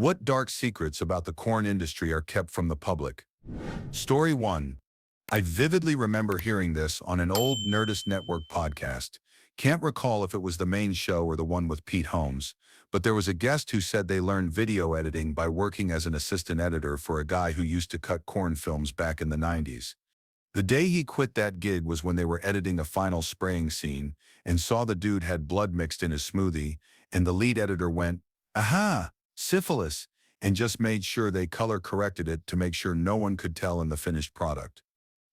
What dark secrets about the corn industry are kept from the public? Story 1. I vividly remember hearing this on an old Nerdist Network podcast. Can't recall if it was the main show or the one with Pete Holmes, but there was a guest who said they learned video editing by working as an assistant editor for a guy who used to cut corn films back in the 90s. The day he quit that gig was when they were editing a final spraying scene and saw the dude had blood mixed in his smoothie, and the lead editor went, "Aha, syphilis," and just made sure they color corrected it to make sure no one could tell in the finished product.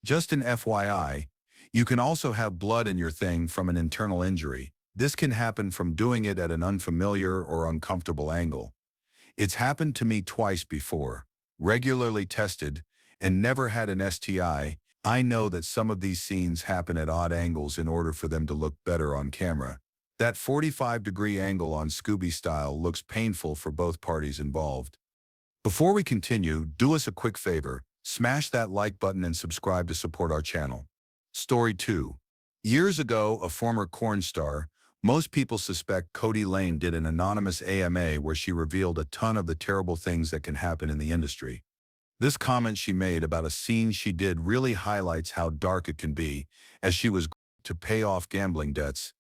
Just an FYI, you can also have blood in your thing from an internal injury. This can happen from doing it at an unfamiliar or uncomfortable angle. It's happened to me twice before. Regularly tested and never had an STI. I know that some of these scenes happen at odd angles in order for them to look better on camera. That 45-degree angle on Scooby style looks painful for both parties involved. Before we continue, do us a quick favor. Smash that like button and subscribe to support our channel. Story 2. Years ago, a former corn star, most people suspect Cody Lane, did an anonymous AMA where she revealed a ton of the terrible things that can happen in the industry. This comment she made about a scene she did really highlights how dark it can be, as she was to pay off gambling debts.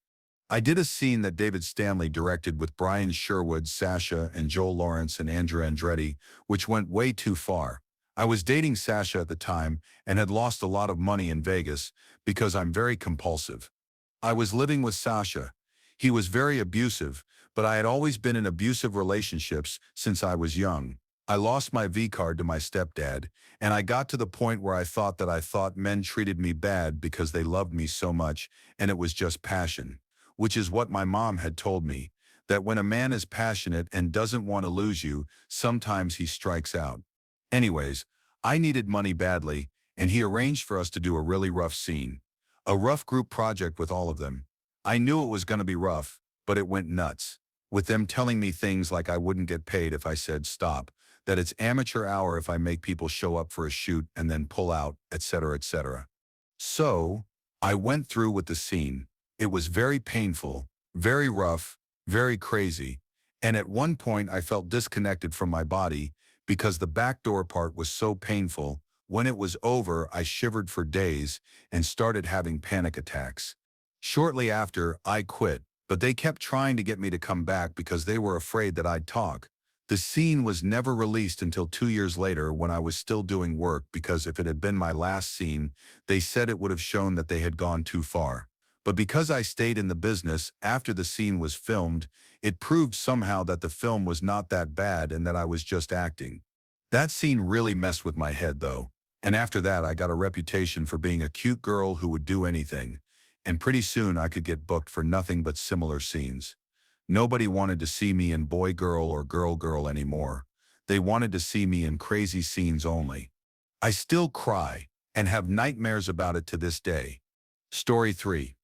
I did a scene that David Stanley directed with Brian Sherwood, Sasha, and Joel Lawrence and Andrew Andretti, which went way too far. I was dating Sasha at the time and had lost a lot of money in Vegas because I'm very compulsive. I was living with Sasha. He was very abusive, but I had always been in abusive relationships since I was young. I lost my V-card to my stepdad, and I got to the point where I thought men treated me bad because they loved me so much, and it was just passion. Which is what my mom had told me, that when a man is passionate and doesn't want to lose you, sometimes he strikes out. Anyways, I needed money badly, and he arranged for us to do a really rough scene. A rough group project with all of them. I knew it was going to be rough, but it went nuts. With them telling me things like I wouldn't get paid if I said stop, that it's amateur hour if I make people show up for a shoot and then pull out, etc., etc. So, I went through with the scene. It was very painful, very rough, very crazy, and at one point I felt disconnected from my body because the backdoor part was so painful. When it was over, I shivered for days and started having panic attacks. Shortly after, I quit, but they kept trying to get me to come back because they were afraid that I'd talk. The scene was never released until 2 years later when I was still doing work, because if it had been my last scene, they said it would have shown that they had gone too far. But because I stayed in the business after the scene was filmed, it proved somehow that the film was not that bad and that I was just acting. That scene really messed with my head though, and after that I got a reputation for being a cute girl who would do anything, and pretty soon I could get booked for nothing but similar scenes. Nobody wanted to see me in boy-girl or girl-girl anymore. They wanted to see me in crazy scenes only. I still cry and have nightmares about it to this day. Story 3.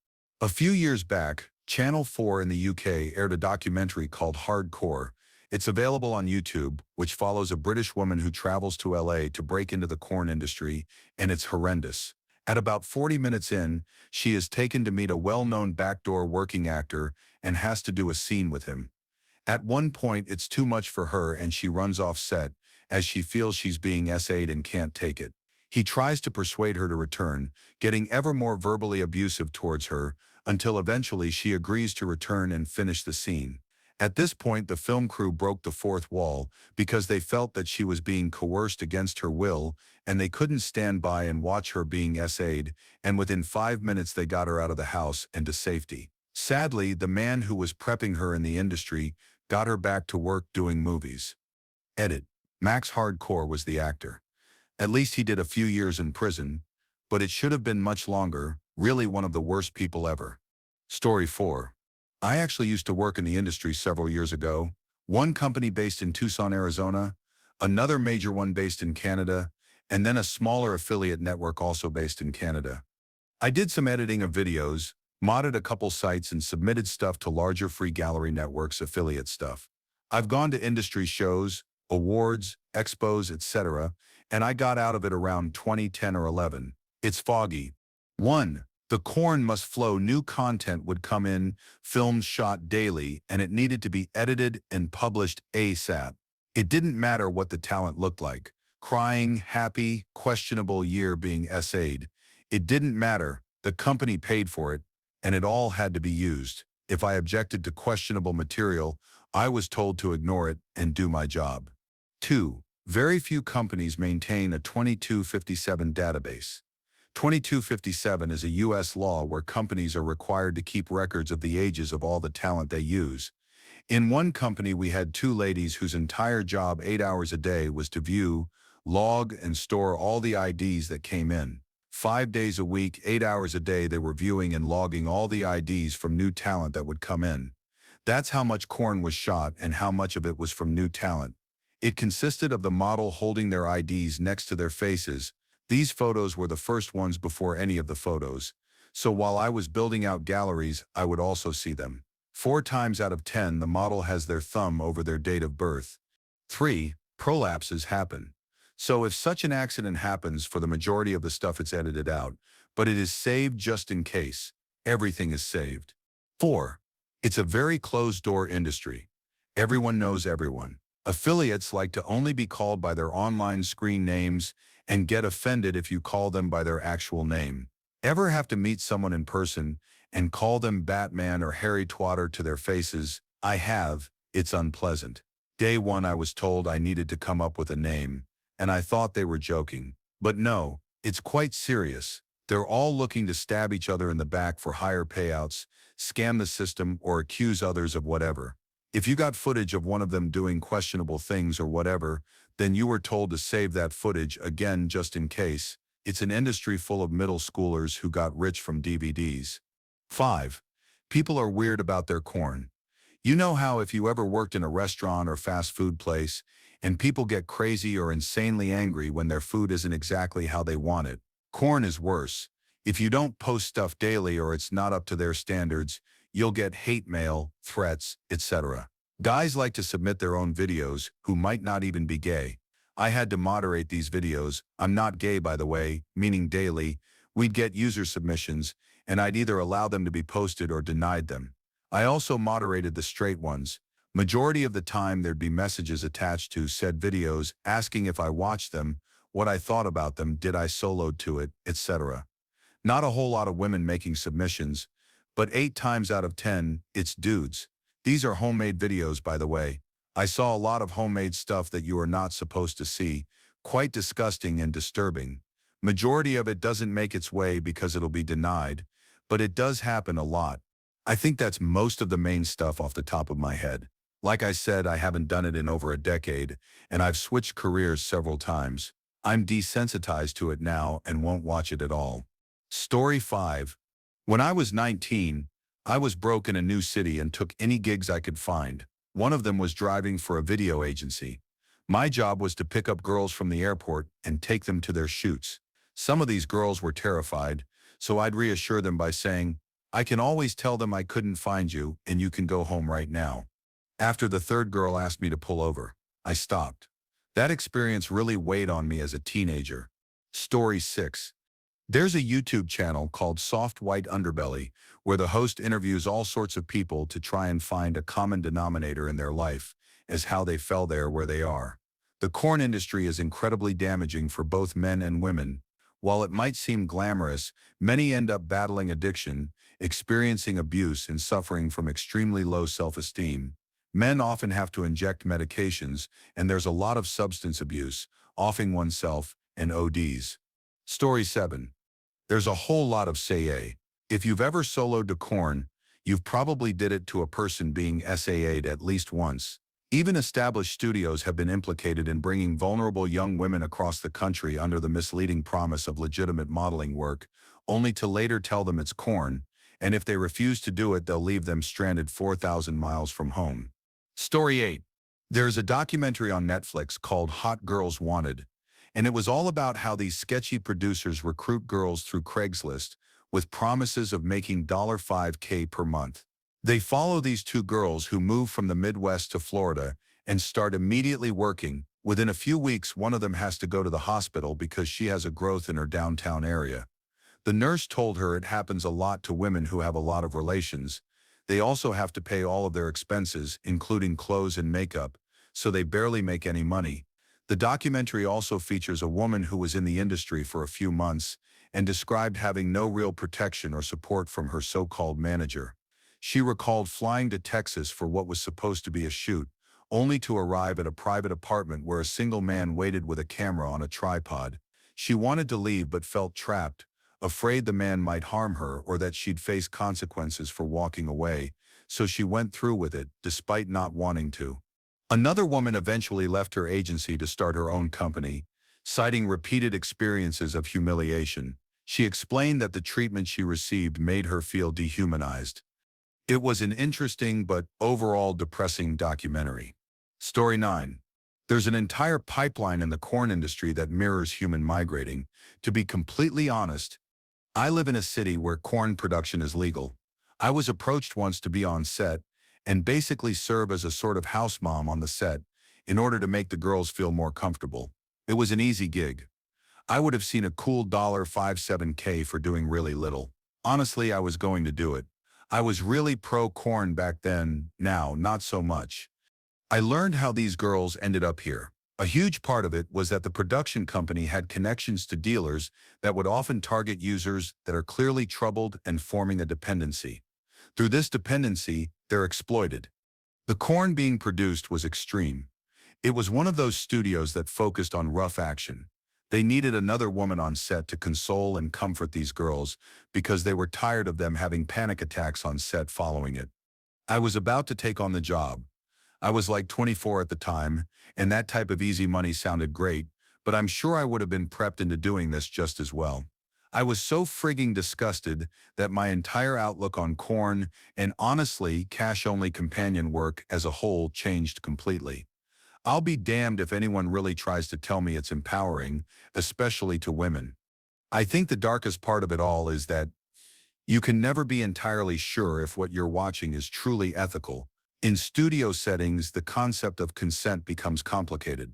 A few years back, Channel 4 in the UK aired a documentary called Hardcore. It's available on YouTube, which follows a British woman who travels to LA to break into the corn industry, and it's horrendous. At about 40 minutes in, she is taken to meet a well-known backdoor working actor and has to do a scene with him. At one point, it's too much for her and she runs off set as she feels she's being SA'd and can't take it. He tries to persuade her to return, getting ever more verbally abusive towards her, until eventually she agrees to return and finish the scene. At this point, the film crew broke the fourth wall because they felt that she was being coerced against her will, and they couldn't stand by and watch her being SA'd, and within 5 minutes they got her out of the house and to safety. Sadly, the man who was prepping her in the industry got her back to work doing movies. Edit. Max Hardcore was the actor. At least he did a few years in prison, but it should have been much longer. Really one of the worst people ever. Story 4. I actually used to work in the industry several years ago. One company based in Tucson, Arizona, another major one based in Canada, and then a smaller affiliate network also based in Canada. I did some editing of videos, modded a couple sites, and submitted stuff to larger free gallery networks, affiliate stuff. I've gone to industry shows, awards, expos, etc., and I got out of it around 2010 or 11. It's foggy. 1. The corn must flow. New content would come in, films shot daily, and it needed to be edited and published ASAP. It didn't matter what the talent looked like. Crying, happy, questionable year being essayed. It didn't matter. The company paid for it, and it all had to be used. If I objected to questionable material, I was told to ignore it and do my job. 2. Very few companies maintain a 2257 database. 2257 is a U.S. law where companies are required to keep records of the ages of all the talent they use. In one company, we had two ladies whose entire job 8 hours a day was to view, log, and store all the IDs that came in. 5 days a week, 8 hours a day, they were viewing and logging all the IDs from new talent that would come in. That's how much corn was shot and how much of it was from new talent. It consisted of the model holding their IDs next to their faces. These photos were the first ones before any of the photos. So while I was building out galleries, I would also see them. 4 times out of 10, the model has their thumb over their date of birth. 3. Prolapses happen. So if such an accident happens, for the majority of the stuff it's edited out, but it is saved just in case. Everything is saved. 4. It's a very closed-door industry. Everyone knows everyone. Affiliates like to only be called by their online screen names and get offended if you call them by their actual name. Ever have to meet someone in person and call them Batman or Harry Twatter to their faces? I have. It's unpleasant. Day one, I was told I needed to come up with a name, and I thought they were joking. But no, it's quite serious. They're all looking to stab each other in the back for higher payouts, scam the system, or accuse others of whatever. If you got footage of one of them doing questionable things or whatever, then you were told to save that footage again just in case. It's an industry full of middle schoolers who got rich from DVDs. 5. People are weird about their corn. You know how if you ever worked in a restaurant or fast food place, and people get crazy or insanely angry when their food isn't exactly how they want it? Corn is worse. If you don't post stuff daily or it's not up to their standards, you'll get hate mail, threats, etc. Guys like to submit their own videos who might not even be gay. I had to moderate these videos. I'm not gay, by the way, meaning daily. We'd get user submissions, and I'd either allow them to be posted or denied them. I also moderated the straight ones. Majority of the time there'd be messages attached to said videos asking if I watched them, what I thought about them, did I soloed to it, etc. Not a whole lot of women making submissions, but 8 times out of 10, it's dudes. These are homemade videos, by the way. I saw a lot of homemade stuff that you are not supposed to see, quite disgusting and disturbing. Majority of it doesn't make its way because it'll be denied, but it does happen a lot. I think that's most of the main stuff off the top of my head. Like I said, I haven't done it in over a decade, and I've switched careers several times. I'm desensitized to it now and won't watch it at all. Story 5. When I was 19, I was broke in a new city and took any gigs I could find. One of them was driving for a video agency. My job was to pick up girls from the airport and take them to their shoots. Some of these girls were terrified, so I'd reassure them by saying, I can always tell them I couldn't find you and you can go home right now. After the third girl asked me to pull over, I stopped. That experience really weighed on me as a teenager. Story 6. There's a YouTube channel called Soft White Underbelly where the host interviews all sorts of people to try and find a common denominator in their life as how they fell there where they are. The corn industry is incredibly damaging for both men and women. While it might seem glamorous, many end up battling addiction, experiencing abuse, and suffering from extremely low self-esteem. Men often have to inject medications, and there's a lot of substance abuse, offing oneself, and ODs. Story 7. There's a whole lot of say. If you've ever soloed to corn, you've probably did it to a person being SAA'd at least once. Even established studios have been implicated in bringing vulnerable young women across the country under the misleading promise of legitimate modeling work, only to later tell them it's corn, and if they refuse to do it, they'll leave them stranded 4,000 miles from home. Story 8. There's a documentary on Netflix called Hot Girls Wanted, and it was all about how these sketchy producers recruit girls through Craigslist with promises of making $5K per month. They follow these two girls who move from the Midwest to Florida and start immediately working. Within a few weeks, one of them has to go to the hospital because she has a growth in her downtown area. The nurse told her it happens a lot to women who have a lot of relations. They also have to pay all of their expenses, including clothes and makeup, so they barely make any money. The documentary also features a woman who was in the industry for a few months and described having no real protection or support from her so-called manager. She recalled flying to Texas for what was supposed to be a shoot, only to arrive at a private apartment where a single man waited with a camera on a tripod. She wanted to leave but felt trapped, afraid the man might harm her or that she'd face consequences for walking away, so she went through with it, despite not wanting to. Another woman eventually left her agency to start her own company, citing repeated experiences of humiliation. She explained that the treatment she received made her feel dehumanized. It was an interesting but overall depressing documentary. Story 9. There's an entire pipeline in the corn industry that mirrors human migrating. To be completely honest, I live in a city where corn production is legal. I was approached once to be on set and basically serve as a sort of house mom on the set in order to make the girls feel more comfortable. It was an easy gig. I would have seen a cool $57K for doing really little. Honestly, I was going to do it. I was really pro-corn back then, now not so much. I learned how these girls ended up here. A huge part of it was that the production company had connections to dealers that would often target users that are clearly troubled and forming a dependency. Through this dependency, they're exploited. The corn being produced was extreme. It was one of those studios that focused on rough action. They needed another woman on set to console and comfort these girls because they were tired of them having panic attacks on set following it. I was about to take on the job. I was like 24 at the time, and that type of easy money sounded great, but I'm sure I would have been prepped into doing this just as well. I was so frigging disgusted that my entire outlook on corn and honestly cash-only companion work as a whole changed completely. I'll be damned if anyone really tries to tell me it's empowering, especially to women. I think the darkest part of it all is that you can never be entirely sure if what you're watching is truly ethical. In studio settings, the concept of consent becomes complicated.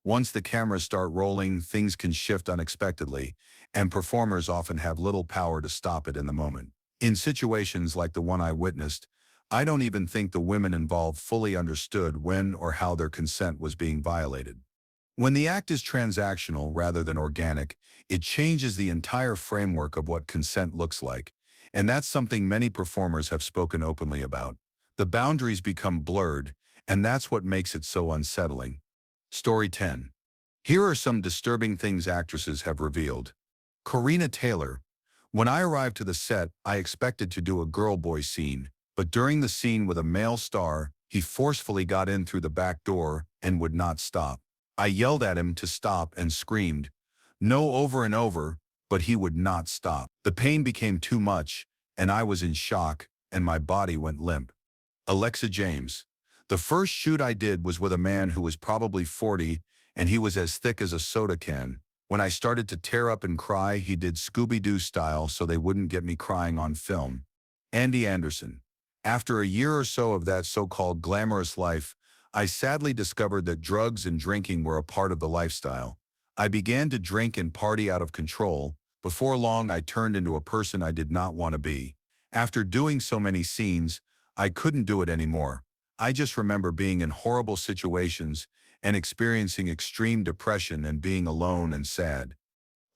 Once the cameras start rolling, things can shift unexpectedly, and performers often have little power to stop it in the moment. In situations like the one I witnessed, I don't even think the women involved fully understood when or how their consent was being violated. When the act is transactional rather than organic, it changes the entire framework of what consent looks like, and that's something many performers have spoken openly about. The boundaries become blurred, and that's what makes it so unsettling. Story 10. Here are some disturbing things actresses have revealed. Corina Taylor. When I arrived to the set, I expected to do a girl-boy scene, but during the scene with a male star, he forcefully got in through the back door and would not stop. I yelled at him to stop and screamed, "No," over and over, but he would not stop. The pain became too much, and I was in shock, and my body went limp. Alexa James. The first shoot I did was with a man who was probably 40, and he was as thick as a soda can. When I started to tear up and cry, he did Scooby-Doo style so they wouldn't get me crying on film. Andy Anderson. After a year or so of that so-called glamorous life, I sadly discovered that drugs and drinking were a part of the lifestyle. I began to drink and party out of control. Before long, I turned into a person I did not want to be. After doing so many scenes, I couldn't do it anymore. I just remember being in horrible situations and experiencing extreme depression and being alone and sad.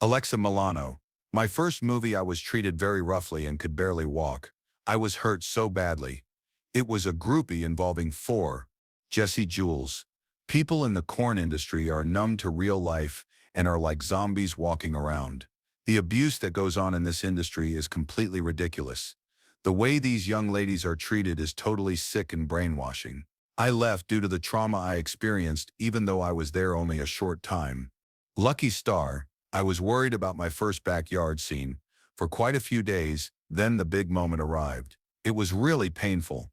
Alexa Milano. My first movie, I was treated very roughly and could barely walk. I was hurt so badly. It was a groupie involving 4. Jesse Jules. People in the corn industry are numb to real life and are like zombies walking around. The abuse that goes on in this industry is completely ridiculous. The way these young ladies are treated is totally sick and brainwashing. I left due to the trauma I experienced, even though I was there only a short time. Lucky star. I was worried about my first backyard scene for quite a few days, then the big moment arrived. It was really painful.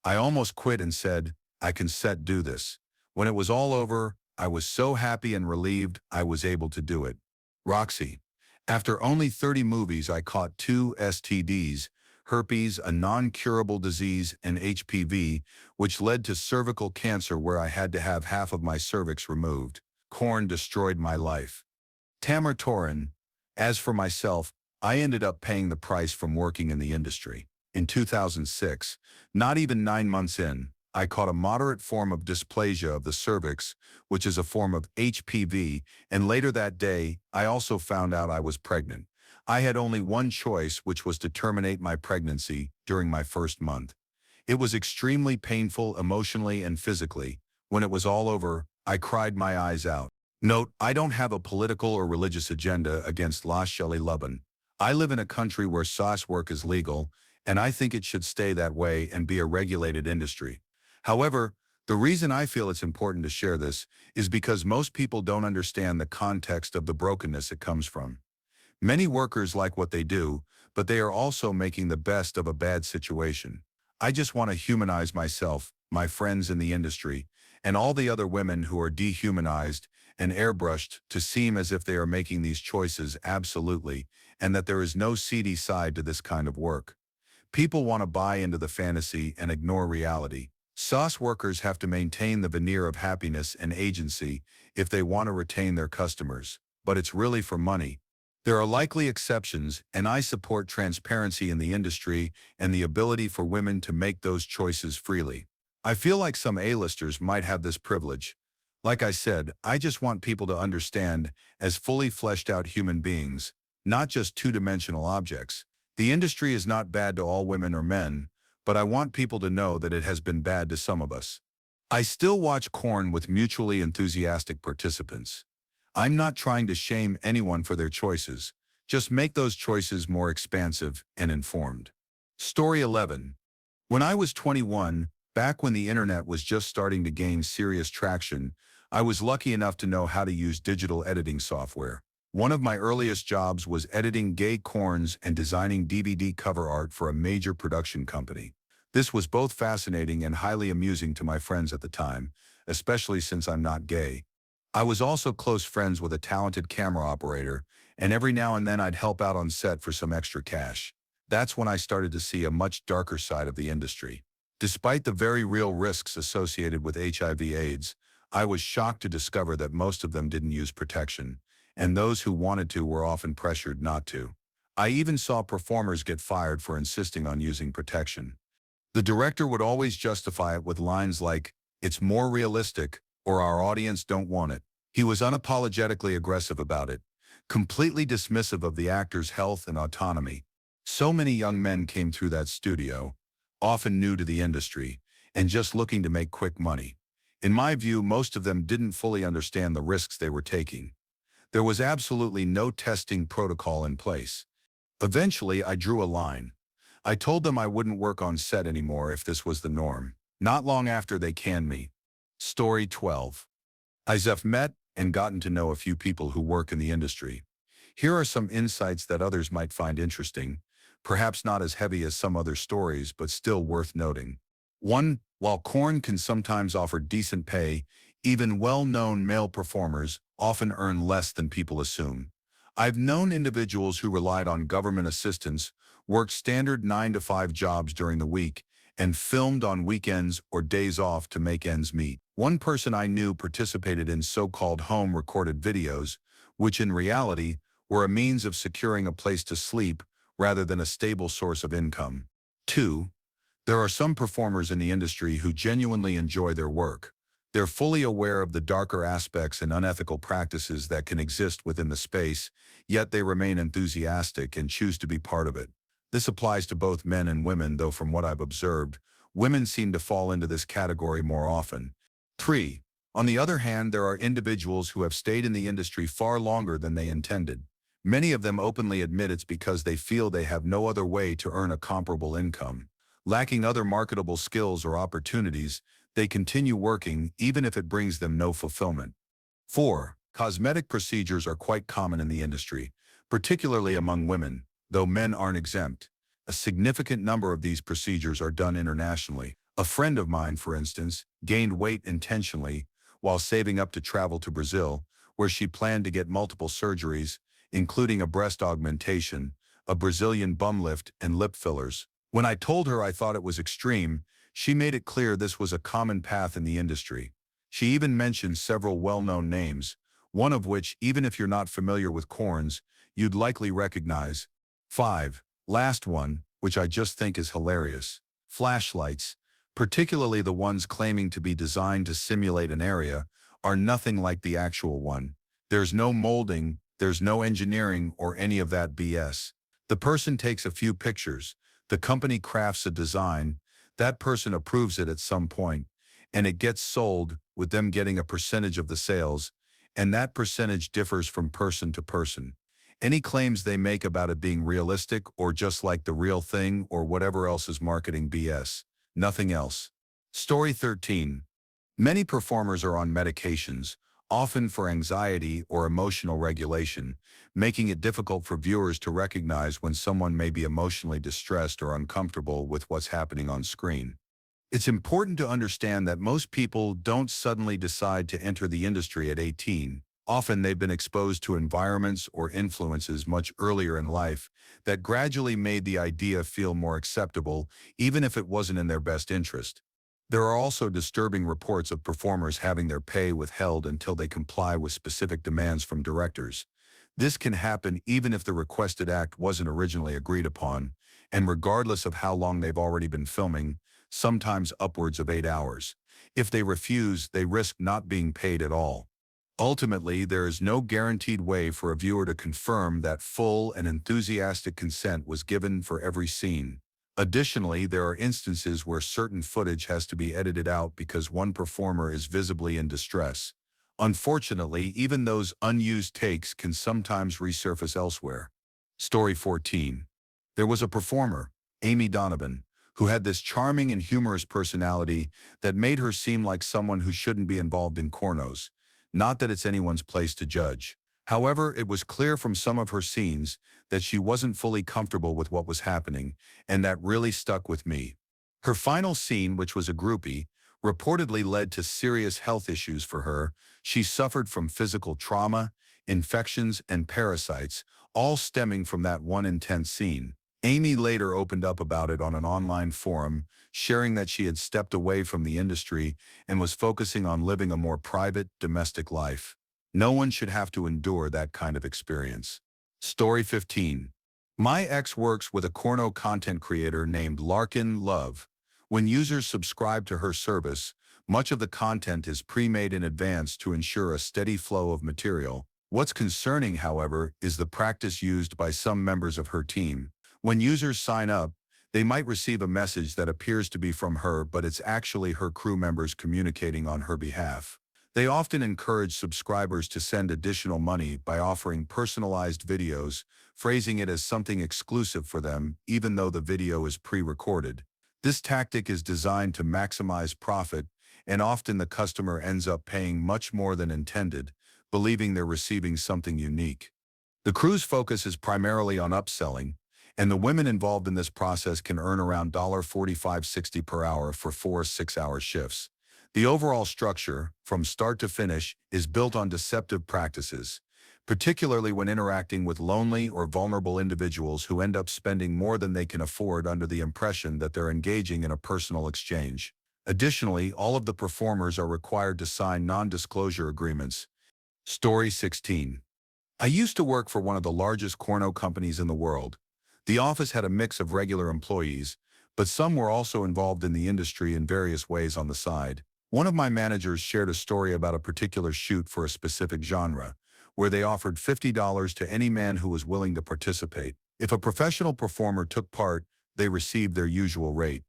I almost quit and said, I can do this. When it was all over, I was so happy and relieved I was able to do it. Roxy. After only 30 movies, I caught 2 STDs, herpes, a non-curable disease, and HPV, which led to cervical cancer where I had to have half of my cervix removed. Corn destroyed my life. Tamar Torin. As for myself, I ended up paying the price from working in the industry. In 2006, not even 9 months in, I caught a moderate form of dysplasia of the cervix, which is a form of HPV, and later that day, I also found out I was pregnant. I had only one choice, which was to terminate my pregnancy during my first month. It was extremely painful emotionally and physically. When it was all over, I cried my eyes out. Note, I don't have a political or religious agenda against La Shelley Lubin. I live in a country where SAS work is legal, and I think it should stay that way and be a regulated industry. However, the reason I feel it's important to share this is because most people don't understand the context of the brokenness it comes from. Many workers like what they do, but they are also making the best of a bad situation. I just want to humanize myself, my friends in the industry, and all the other women who are dehumanized and airbrushed to seem as if they are making these choices absolutely, and that there is no seedy side to this kind of work. People want to buy into the fantasy and ignore reality. SAS workers have to maintain the veneer of happiness and agency if they want to retain their customers, but it's really for money. There are likely exceptions, and I support transparency in the industry and the ability for women to make those choices freely. I feel like some A-listers might have this privilege. Like I said, I just want people to understand as fully fleshed out human beings, not just two-dimensional objects. The industry is not bad to all women or men, but I want people to know that it has been bad to some of us. I still watch Corn with mutually enthusiastic participants. I'm not trying to shame anyone for their choices, just make those choices more expansive and informed. Story 11. When I was 21, back when the internet was just starting to gain serious traction, I was lucky enough to know how to use digital editing software. One of my earliest jobs was editing gay corns and designing DVD cover art for a major production company. This was both fascinating and highly amusing to my friends at the time, especially since I'm not gay. I was also close friends with a talented camera operator, and every now and then I'd help out on set for some extra cash. That's when I started to see a much darker side of the industry. Despite the very real risks associated with HIV/AIDS, I was shocked to discover that most of them didn't use protection, and those who wanted to were often pressured not to. I even saw performers get fired for insisting on using protection. The director would always justify it with lines like, "It's more realistic," or "Our audience don't want it." He was unapologetically aggressive about it, completely dismissive of the actor's health and autonomy. So many young men came through that studio, often new to the industry, and just looking to make quick money. In my view, most of them didn't fully understand the risks they were taking. There was absolutely no testing protocol in place. Eventually, I drew a line. I told them I wouldn't work on set anymore if this was the norm. Not long after, they canned me. Story 12. I've met and gotten to know a few people who work in the industry. Here are some insights that others might find interesting, perhaps not as heavy as some other stories, but still worth noting. 1. While Korn can sometimes offer decent pay, even well-known male performers often earn less than people assume. I've known individuals who relied on government assistance, worked standard 9-to-5 jobs during the week, and filmed on weekends or days off to make ends meet. One person I knew participated in so-called home-recorded videos, which in reality were a means of securing a place to sleep rather than a stable source of income. 2. There are some performers in the industry who genuinely enjoy their work. They're fully aware of the darker aspects and unethical practices that can exist within the space, yet they remain enthusiastic and choose to be part of it. This applies to both men and women, though from what I've observed, women seem to fall into this category more often. 3. On the other hand, there are individuals who have stayed in the industry far longer than they intended. Many of them openly admit it's because they feel they have no other way to earn a comparable income. Lacking other marketable skills or opportunities, they continue working even if it brings them no fulfillment. 4. Cosmetic procedures are quite common in the industry, particularly among women, though men aren't exempt. A significant number of these procedures are done internationally. A friend of mine, for instance, gained weight intentionally while saving up to travel to Brazil, where she planned to get multiple surgeries, including a breast augmentation, a Brazilian bum lift, and lip fillers. When I told her I thought it was extreme, she made it clear this was a common path in the industry. She even mentioned several well-known names, one of which, even if you're not familiar with corns, you'd likely recognize. 5. Last one, which I just think is hilarious. Flashlights. particularly the ones claiming to be designed to simulate an area, are nothing like the actual one. There's no molding, there's no engineering or any of that BS. The person takes a few pictures, the company crafts a design, that person approves it at some point, and it gets sold, with them getting a percentage of the sales, and that percentage differs from person to person. Any claims they make about it being realistic or just like the real thing or whatever else is marketing BS. Nothing else. Story 13. Many performers are on medications, often for anxiety or emotional regulation, making it difficult for viewers to recognize when someone may be emotionally distressed or uncomfortable with what's happening on screen. It's important to understand that most people don't suddenly decide to enter the industry at 18. Often they've been exposed to environments or influences much earlier in life that gradually made the idea feel more acceptable, even if it wasn't in their best interest. There are also disturbing reports of performers having their pay withheld until they comply with specific demands from directors. This can happen even if the requested act wasn't originally agreed upon, and regardless of how long they've already been filming, sometimes upwards of 8 hours. If they refuse, they risk not being paid at all. Ultimately, there is no guaranteed way for a viewer to confirm that full and enthusiastic consent was given for every scene. Additionally, there are instances where certain footage has to be edited out because one performer is visibly in distress. Unfortunately, even those unused takes can sometimes resurface elsewhere. Story 14. There was a performer, Amy Donovan, who had this charming and humorous personality that made her seem like someone who shouldn't be involved in cornos. Not that it's anyone's place to judge. However, it was clear from some of her scenes that she wasn't fully comfortable with what was happening, and that really stuck with me. Her final scene, which was a groupie, reportedly led to serious health issues for her. She suffered from physical trauma, infections, and parasites, all stemming from that one intense scene. Amy later opened up about it on an online forum, sharing that she had stepped away from the industry and was focusing on living a more private, domestic life. No one should have to endure that kind of experience. Story 15. My ex works with a corno content creator named Larkin Love. When users subscribe to her service, much of the content is pre-made in advance to ensure a steady flow of material. What's concerning, however, is the practice used by some members of her team. When users sign up, they might receive a message that appears to be from her, but it's actually her crew members communicating on her behalf. They often encourage subscribers to send additional money by offering personalized videos, phrasing it as something exclusive for them, even though the video is pre-recorded. This tactic is designed to maximize profit, and often the customer ends up paying much more than intended, believing they're receiving something unique. The crew's focus is primarily on upselling, and the women involved in this process can earn around $45.60 per hour for 4 6-hour shifts. The overall structure, from start to finish, is built on deceptive practices, particularly when interacting with lonely or vulnerable individuals who end up spending more than they can afford under the impression that they're engaging in a personal exchange. Additionally, all of the performers are required to sign non-disclosure agreements. Story 16. I used to work for one of the largest corno companies in the world. The office had a mix of regular employees, but some were also involved in the industry in various ways on the side. One of my managers shared a story about a particular shoot for a specific genre, where they offered $50 to any man who was willing to participate. If a professional performer took part, they received their usual rate.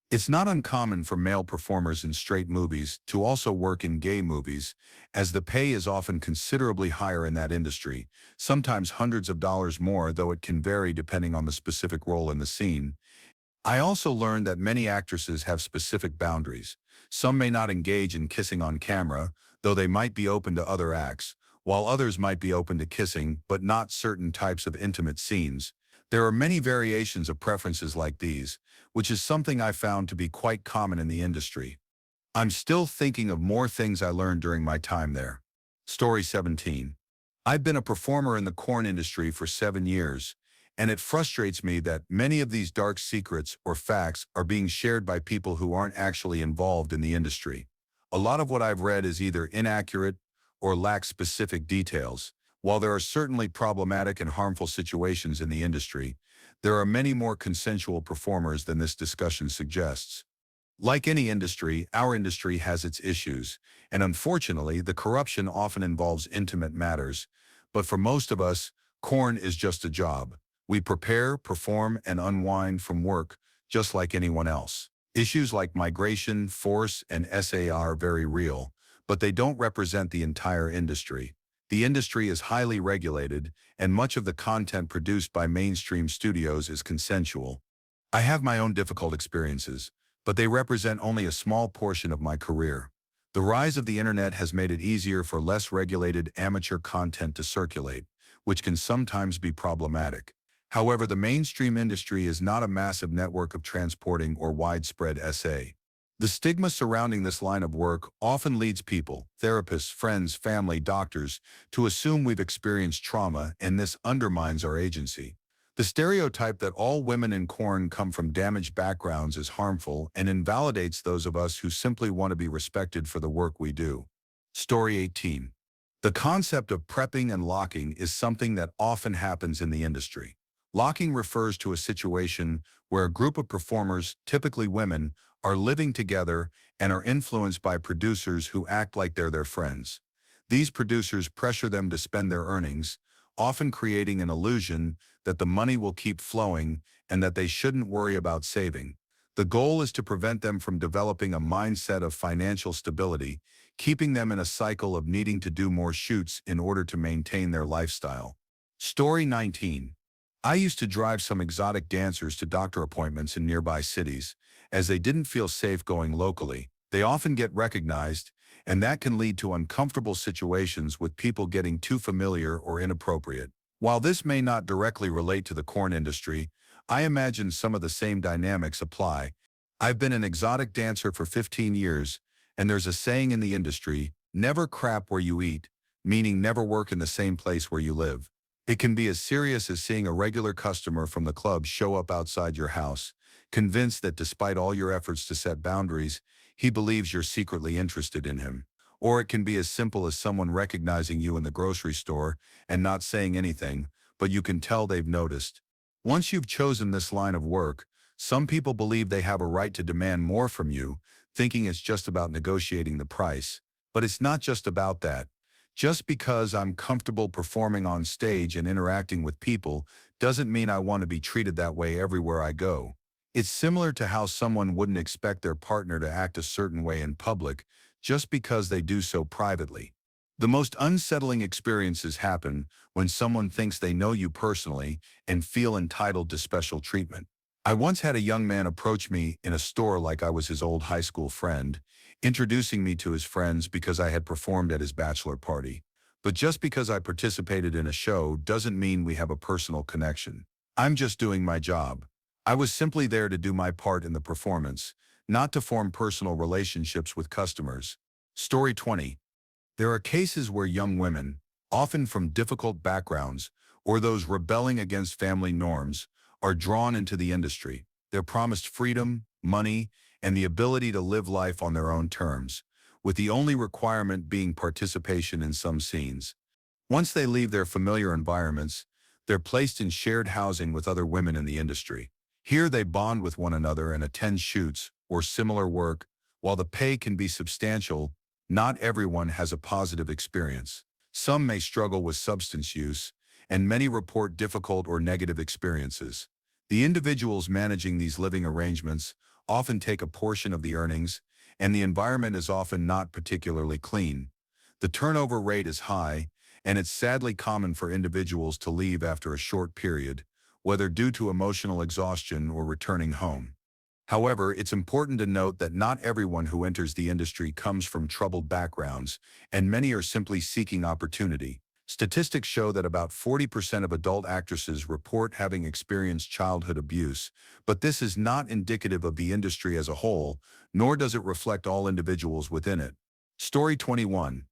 It's not uncommon for male performers in straight movies to also work in gay movies, as the pay is often considerably higher in that industry, sometimes hundreds of dollars more, though it can vary depending on the specific role in the scene. I also learned that many actresses have specific boundaries. Some may not engage in kissing on camera, though they might be open to other acts, while others might be open to kissing, but not certain types of intimate scenes. There are many variations of preferences like these, which is something I found to be quite common in the industry. I'm still thinking of more things I learned during my time there. Story 17. I've been a performer in the corn industry for 7 years, and it frustrates me that many of these dark secrets or facts are being shared by people who aren't actually involved in the industry. A lot of what I've read is either inaccurate or lacks specific details. While there are certainly problematic and harmful situations in the industry, there are many more consensual performers than this discussion suggests. Like any industry, our industry has its issues, and unfortunately, the corruption often involves intimate matters. But for most of us, corn is just a job. We prepare, perform, and unwind from work, just like anyone else. Issues like migration, force, and SAR are very real, but they don't represent the entire industry. The industry is highly regulated, and much of the content produced by mainstream studios is consensual. I have my own difficult experiences, but they represent only a small portion of my career. The rise of the internet has made it easier for less regulated amateur content to circulate, which can sometimes be problematic. However, the mainstream industry is not a massive network of transporting or widespread SA. The stigma surrounding this line of work often leads people, therapists, friends, family, doctors, to assume we've experienced trauma, and this undermines our agency. The stereotype that all women in corn come from damaged backgrounds is harmful and invalidates those of us who simply want to be respected for the work we do. Story 18. The concept of prepping and locking is something that often happens in the industry. Locking refers to a situation where a group of performers, typically women, are living together and are influenced by producers who act like they're their friends. These producers pressure them to spend their earnings, often creating an illusion that the money will keep flowing and that they shouldn't worry about saving. The goal is to prevent them from developing a mindset of financial stability, keeping them in a cycle of needing to do more shoots in order to maintain their lifestyle. Story 19. I used to drive some exotic dancers to doctor appointments in nearby cities, as they didn't feel safe going locally. They often get recognized, and that can lead to uncomfortable situations with people getting too familiar or inappropriate. While this may not directly relate to the corn industry, I imagine some of the same dynamics apply. I've been an exotic dancer for 15 years, and there's a saying in the industry, never crap where you eat, meaning never work in the same place where you live. It can be as serious as seeing a regular customer from the club show up outside your house, convinced that despite all your efforts to set boundaries, he believes you're secretly interested in him. Or it can be as simple as someone recognizing you in the grocery store and not saying anything, but you can tell they've noticed. Once you've chosen this line of work, some people believe they have a right to demand more from you, thinking it's just about negotiating the price. But it's not just about that. Just because I'm comfortable performing on stage and interacting with people doesn't mean I want to be treated that way everywhere I go. It's similar to how someone wouldn't expect their partner to act a certain way in public just because they do so privately. The most unsettling experiences happen when someone thinks they know you personally and feel entitled to special treatment. I once had a young man approach me in a store like I was his old high school friend, introducing me to his friends because I had performed at his bachelor party. But just because I participated in a show doesn't mean we have a personal connection. I'm just doing my job. I was simply there to do my part in the performance, not to form personal relationships with customers. Story 20. There are cases where young women, often from difficult backgrounds or those rebelling against family norms, are drawn into the industry. They're promised freedom, money, and the ability to live life on their own terms, with the only requirement being participation in some scenes. Once they leave their familiar environments, they're placed in shared housing with other women in the industry. Here they bond with one another and attend shoots or similar work. While the pay can be substantial, not everyone has a positive experience. Some may struggle with substance use, and many report difficult or negative experiences. The individuals managing these living arrangements often take a portion of the earnings, and the environment is often not particularly clean. The turnover rate is high, and it's sadly common for individuals to leave after a short period, whether due to emotional exhaustion or returning home. However, it's important to note that not everyone who enters the industry comes from troubled backgrounds, and many are simply seeking opportunity. Statistics show that about 40% of adult actresses report having experienced childhood abuse, but this is not indicative of the industry as a whole, nor does it reflect all individuals within it. Story 21.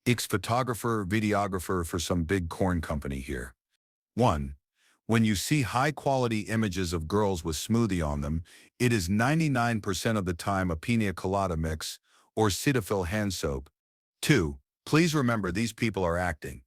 Ex-photographer, videographer for some big corn company here. 1. When you see high-quality images of girls with smoothie on them, it is 99% of the time a pina colada mix or Cetaphil hand soap. 2. Please remember these people are acting.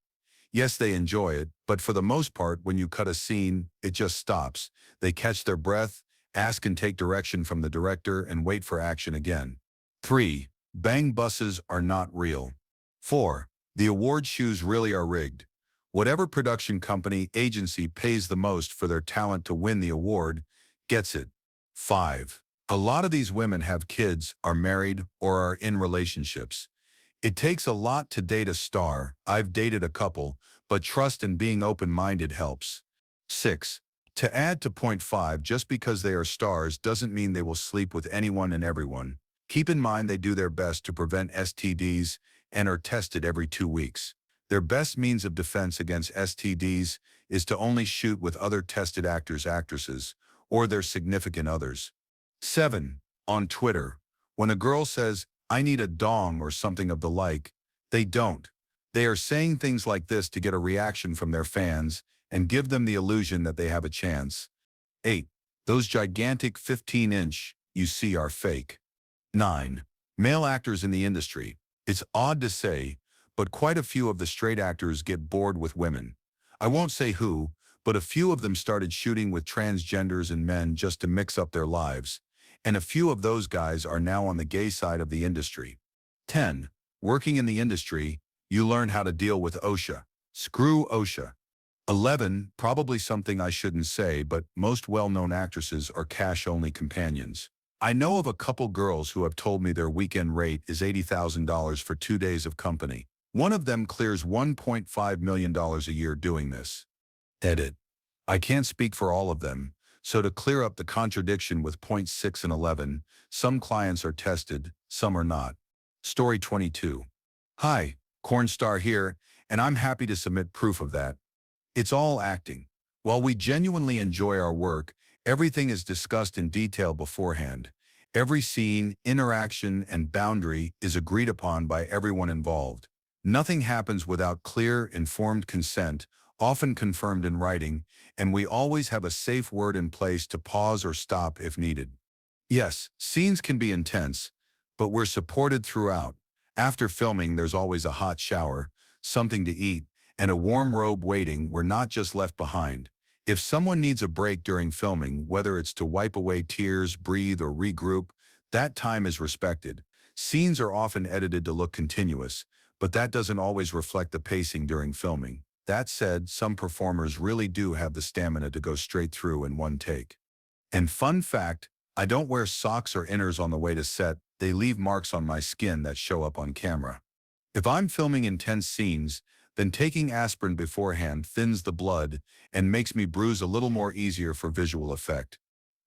Yes, they enjoy it, but for the most part, when you cut a scene, it just stops. They catch their breath, Ask and take direction from the director and wait for action again. 3. Bang buses are not real. 4. The award shoes really are rigged. Whatever production company agency pays the most for their talent to win the award gets it. 5. A lot of these women have kids, are married, or are in relationships. It takes a lot to date a star. I've dated a couple, but trust and being open-minded helps. 6. To add to point 5, just because they are stars doesn't mean they will sleep with anyone and everyone. Keep in mind they do their best to prevent STDs and are tested every 2 weeks. Their best means of defense against STDs is to only shoot with other tested actors, actresses, or their significant others. 7. On Twitter, when a girl says, "I need a dong" or something of the like, they don't. They are saying things like this to get a reaction from their fans and give them the illusion that they have a chance. 8. Those gigantic 15-inch you see are fake. 9. Male actors in the industry. It's odd to say, but quite a few of the straight actors get bored with women. I won't say who, but a few of them started shooting with transgenders and men just to mix up their lives. And a few of those guys are now on the gay side of the industry. 10. Working in the industry, you learn how to deal with OSHA. Screw OSHA. 11. Probably something I shouldn't say, but most well-known actresses are cash-only companions. I know of a couple girls who have told me their weekend rate is $80,000 for 2 days of company. One of them clears $1.5 million a year doing this. Edit. I can't speak for all of them, so to clear up the contradiction with point 6 and 11, some clients are tested, some are not. Story 22. Hi, Cornstar here, and I'm happy to submit proof of that. It's all acting. While we genuinely enjoy our work, everything is discussed in detail beforehand. Every scene, interaction, and boundary is agreed upon by everyone involved. Nothing happens without clear, informed consent, often confirmed in writing, and we always have a safe word in place to pause or stop if needed. Yes, scenes can be intense, but we're supported throughout. After filming, there's always a hot shower, something to eat, and a warm robe waiting. We're not just left behind. If someone needs a break during filming, whether it's to wipe away tears, breathe, or regroup, that time is respected. Scenes are often edited to look continuous, but that doesn't always reflect the pacing during filming. That said, some performers really do have the stamina to go straight through in one take. And fun fact, I don't wear socks or inners on the way to set. They leave marks on my skin that show up on camera. If I'm filming intense scenes, then taking aspirin beforehand thins the blood and makes me bruise a little more easier for visual effect.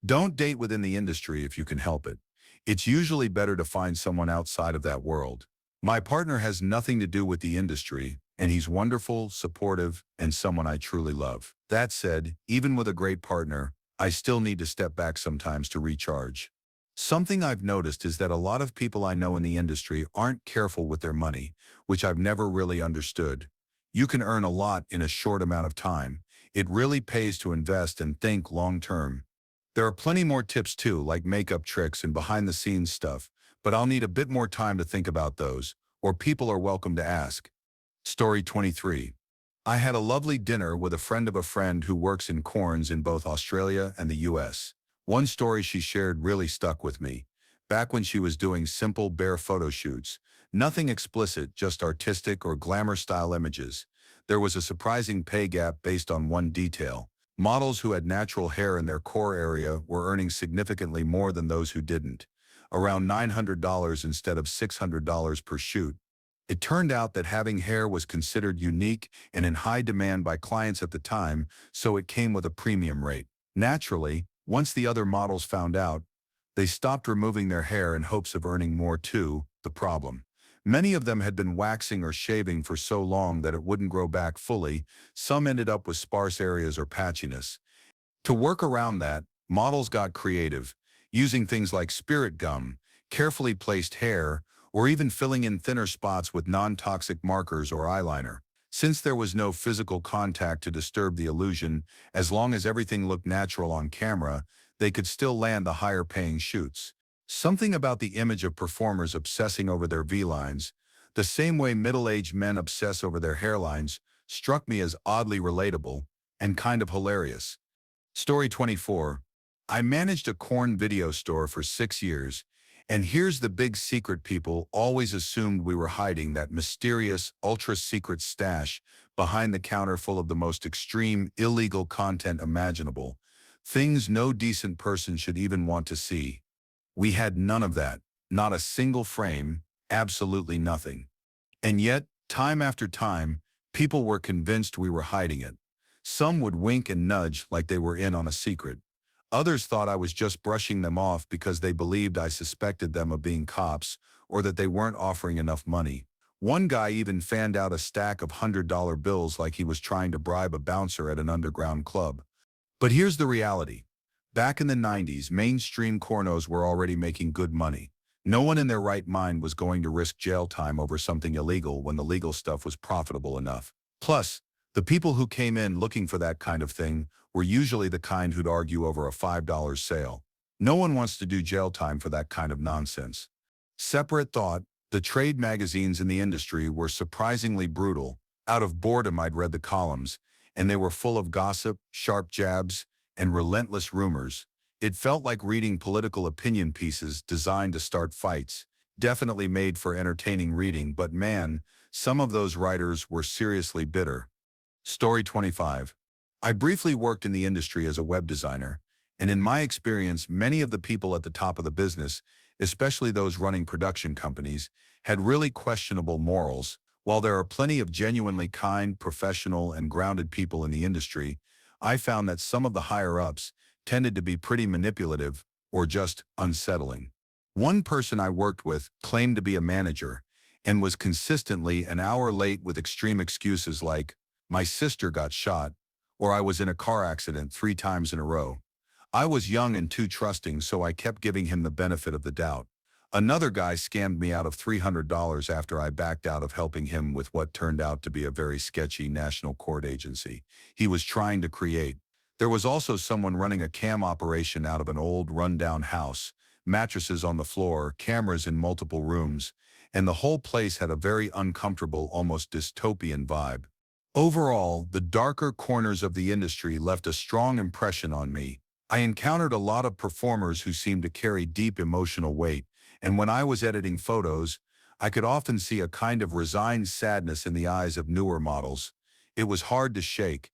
Don't date within the industry if you can help it. It's usually better to find someone outside of that world. My partner has nothing to do with the industry, and he's wonderful, supportive, and someone I truly love. That said, even with a great partner, I still need to step back sometimes to recharge. Something I've noticed is that a lot of people I know in the industry aren't careful with their money, which I've never really understood. You can earn a lot in a short amount of time. It really pays to invest and think long-term. There are plenty more tips too, like makeup tricks and behind-the-scenes stuff, but I'll need a bit more time to think about those, or people are welcome to ask. Story 23. I had a lovely dinner with a friend of a friend who works in corns in both Australia and the US. One story she shared really stuck with me. Back when she was doing simple bare photo shoots, nothing explicit, just artistic or glamour-style images, there was a surprising pay gap based on one detail. Models who had natural hair in their core area were earning significantly more than those who didn't, around $900 instead of $600 per shoot. It turned out that having hair was considered unique and in high demand by clients at the time, so it came with a premium rate. Naturally, once the other models found out, they stopped removing their hair in hopes of earning more too. The problem: many of them had been waxing or shaving for so long that it wouldn't grow back fully. Some ended up with sparse areas or patchiness. To work around that, models got creative, using things like spirit gum, carefully placed hair, or even filling in thinner spots with non-toxic markers or eyeliner. Since there was no physical contact to disturb the illusion, as long as everything looked natural on camera, they could still land the higher-paying shoots. Something about the image of performers obsessing over their V-lines, the same way middle-aged men obsess over their hairlines, struck me as oddly relatable and kind of hilarious. Story 24. I managed a corn video store for 6 years, and here's the big secret: people always assumed we were hiding that mysterious, ultra-secret stash behind the counter full of the most extreme, illegal content imaginable. Things no decent person should even want to see. We had none of that. Not a single frame, absolutely nothing. And yet, time after time, people were convinced we were hiding it. Some would wink and nudge like they were in on a secret. Others thought I was just brushing them off because they believed I suspected them of being cops or that they weren't offering enough money. One guy even fanned out a stack of $100 bills like he was trying to bribe a bouncer at an underground club. But here's the reality. Back in the 90s, mainstream cornos were already making good money. No one in their right mind was going to risk jail time over something illegal when the legal stuff was profitable enough. Plus, the people who came in looking for that kind of thing were usually the kind who'd argue over a $5 sale. No one wants to do jail time for that kind of nonsense. Separate thought, the trade magazines in the industry were surprisingly brutal. Out of boredom, I'd read the columns, and they were full of gossip, sharp jabs, and relentless rumors. It felt like reading political opinion pieces designed to start fights, definitely made for entertaining reading, but man, some of those writers were seriously bitter. Story 25. I briefly worked in the industry as a web designer, and in my experience, many of the people at the top of the business, especially those running production companies, had really questionable morals. While there are plenty of genuinely kind, professional, and grounded people in the industry, I found that some of the higher-ups tended to be pretty manipulative or just unsettling. One person I worked with claimed to be a manager and was consistently an hour late with extreme excuses like, "My sister got shot," or "I was in a car accident 3 times in a row." I was young and too trusting, so I kept giving him the benefit of the doubt. Another guy scammed me out of $300 after I backed out of helping him with what turned out to be a very sketchy national court agency he was trying to create. There was also someone running a cam operation out of an old rundown house, mattresses on the floor, cameras in multiple rooms, and the whole place had a very uncomfortable, almost dystopian vibe. Overall, the darker corners of the industry left a strong impression on me. I encountered a lot of performers who seemed to carry deep emotional weight, and when I was editing photos, I could often see a kind of resigned sadness in the eyes of newer models. It was hard to shake.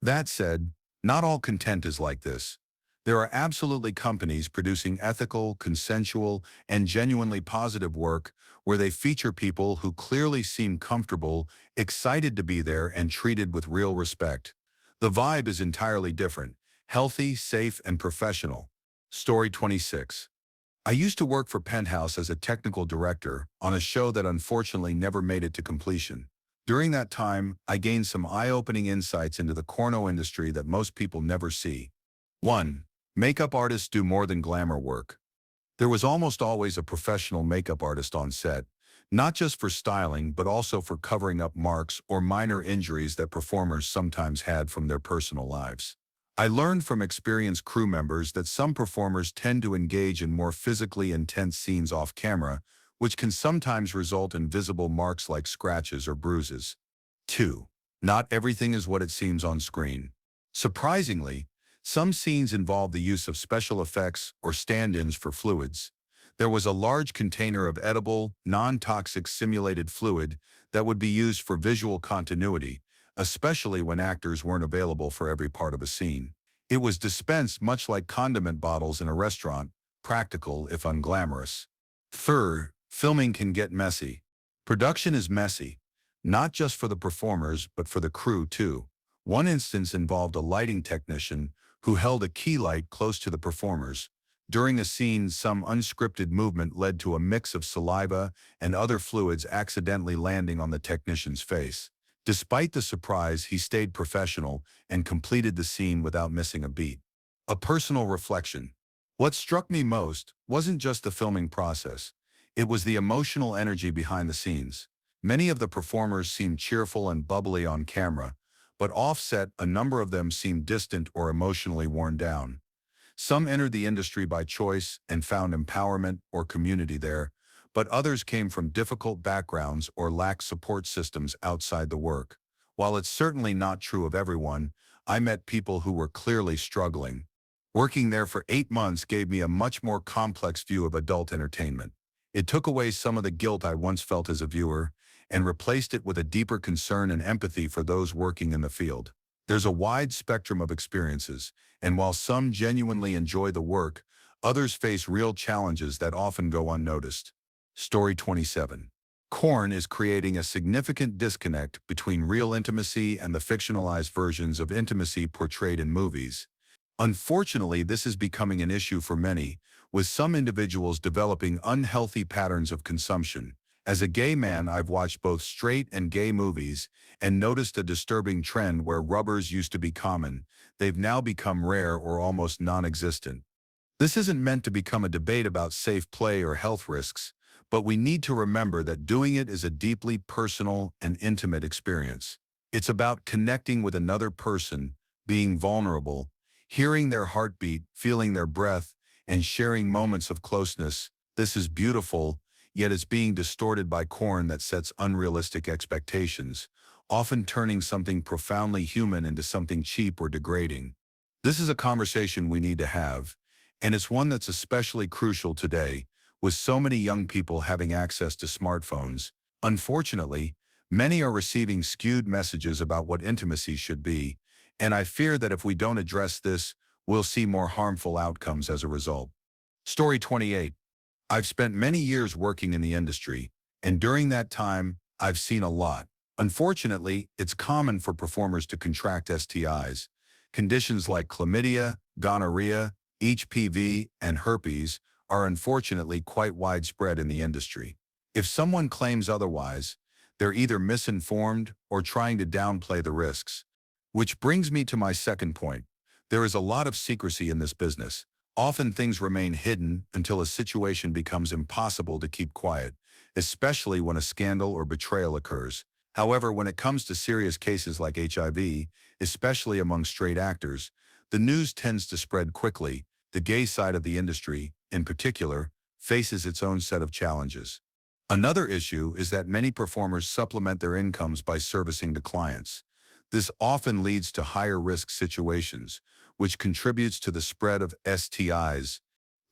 That said, not all content is like this. There are absolutely companies producing ethical, consensual, and genuinely positive work where they feature people who clearly seem comfortable, excited to be there, and treated with real respect. The vibe is entirely different: healthy, safe, and professional. Story 26. I used to work for Penthouse as a technical director on a show that unfortunately never made it to completion. During that time, I gained some eye-opening insights into the corno industry that most people never see. 1. Makeup artists do more than glamour work. There was almost always a professional makeup artist on set, not just for styling but also for covering up marks or minor injuries that performers sometimes had from their personal lives. I learned from experienced crew members that some performers tend to engage in more physically intense scenes off camera, which can sometimes result in visible marks like scratches or bruises. 2. Not everything is what it seems on screen. Surprisingly, some scenes involve the use of special effects or stand-ins for fluids. There was a large container of edible, non-toxic simulated fluid that would be used for visual continuity, especially when actors weren't available for every part of a scene. It was dispensed much like condiment bottles in a restaurant, practical if unglamorous. Third, filming can get messy. Production is messy, not just for the performers but for the crew too. One instance involved a lighting technician who held a key light close to the performers. During a scene, some unscripted movement led to a mix of saliva and other fluids accidentally landing on the technician's face. Despite the surprise, he stayed professional and completed the scene without missing a beat. A personal reflection. What struck me most wasn't just the filming process. It was the emotional energy behind the scenes. Many of the performers seemed cheerful and bubbly on camera, but off-set, a number of them seemed distant or emotionally worn down. Some entered the industry by choice and found empowerment or community there, but others came from difficult backgrounds or lacked support systems outside the work. While it's certainly not true of everyone, I met people who were clearly struggling. Working there for 8 months gave me a much more complex view of adult entertainment. It took away some of the guilt I once felt as a viewer and replaced it with a deeper concern and empathy for those working in the field. There's a wide spectrum of experiences, and while some genuinely enjoy the work, others face real challenges that often go unnoticed. Story 27. Korn is creating a significant disconnect between real intimacy and the fictionalized versions of intimacy portrayed in movies. Unfortunately, this is becoming an issue for many, with some individuals developing unhealthy patterns of consumption. As a gay man, I've watched both straight and gay movies and noticed a disturbing trend where rubbers used to be common. They've now become rare or almost non-existent. This isn't meant to become a debate about safe play or health risks, but we need to remember that doing it is a deeply personal and intimate experience. It's about connecting with another person, being vulnerable, hearing their heartbeat, feeling their breath, and sharing moments of closeness. This is beautiful, yet it's being distorted by Korn that sets unrealistic expectations, often turning something profoundly human into something cheap or degrading. This is a conversation we need to have, and it's one that's especially crucial today, with so many young people having access to smartphones. Unfortunately, many are receiving skewed messages about what intimacy should be, and I fear that if we don't address this, we'll see more harmful outcomes as a result. Story 28. I've spent many years working in the industry, and during that time, I've seen a lot. Unfortunately, it's common for performers to contract STIs. Conditions like chlamydia, gonorrhea, HPV, and herpes are unfortunately quite widespread in the industry. If someone claims otherwise, they're either misinformed or trying to downplay the risks. Which brings me to my second point. There is a lot of secrecy in this business. Often things remain hidden until a situation becomes impossible to keep quiet, especially when a scandal or betrayal occurs. However, when it comes to serious cases like HIV, especially among straight actors, the news tends to spread quickly. The gay side of the industry, in particular, faces its own set of challenges. Another issue is that many performers supplement their incomes by servicing to clients. This often leads to higher risk situations, which contributes to the spread of STIs.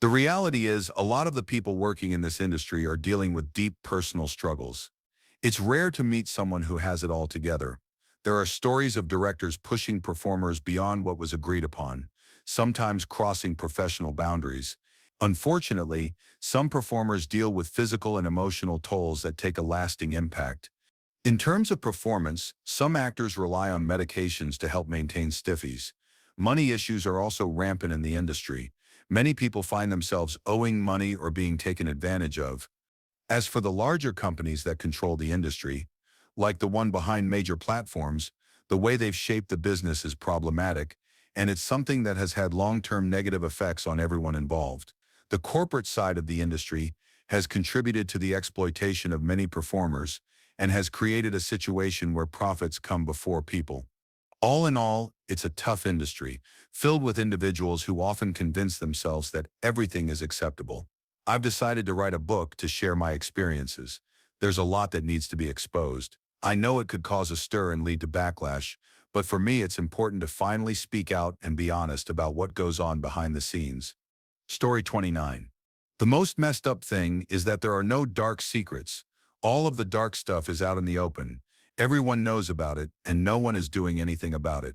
The reality is, a lot of the people working in this industry are dealing with deep personal struggles. It's rare to meet someone who has it all together. There are stories of directors pushing performers beyond what was agreed upon, sometimes crossing professional boundaries. Unfortunately, some performers deal with physical and emotional tolls that take a lasting impact. In terms of performance, some actors rely on medications to help maintain stiffies. Money issues are also rampant in the industry. Many people find themselves owing money or being taken advantage of. As for the larger companies that control the industry, like the one behind major platforms, the way they've shaped the business is problematic, and it's something that has had long-term negative effects on everyone involved. The corporate side of the industry has contributed to the exploitation of many performers and has created a situation where profits come before people. All in all, it's a tough industry, filled with individuals who often convince themselves that everything is acceptable. I've decided to write a book to share my experiences. There's a lot that needs to be exposed. I know it could cause a stir and lead to backlash, but for me it's important to finally speak out and be honest about what goes on behind the scenes. Story 29. The most messed up thing is that there are no dark secrets. All of the dark stuff is out in the open. Everyone knows about it, and no one is doing anything about it.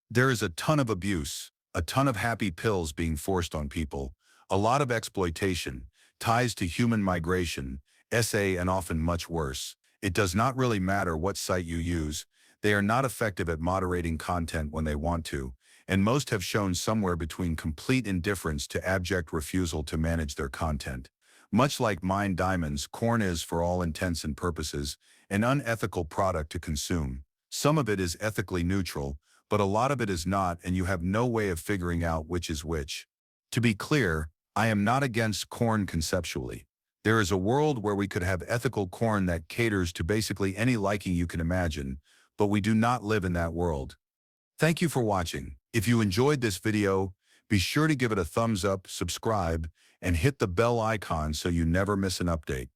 There is a ton of abuse, a ton of happy pills being forced on people, a lot of exploitation, ties to human migration, SA, and often much worse. It does not really matter what site you use. They are not effective at moderating content when they want to, and most have shown somewhere between complete indifference to abject refusal to manage their content. Much like Mind Diamonds, Korn is, for all intents and purposes, an unethical product to consume. Some of it is ethically neutral, but a lot of it is not, and you have no way of figuring out which is which. To be clear, I am not against Korn conceptually. There is a world where we could have ethical Korn that caters to basically any liking you can imagine, but we do not live in that world. Thank you for watching. If you enjoyed this video, be sure to give it a thumbs up, subscribe, and hit the bell icon so you never miss an update.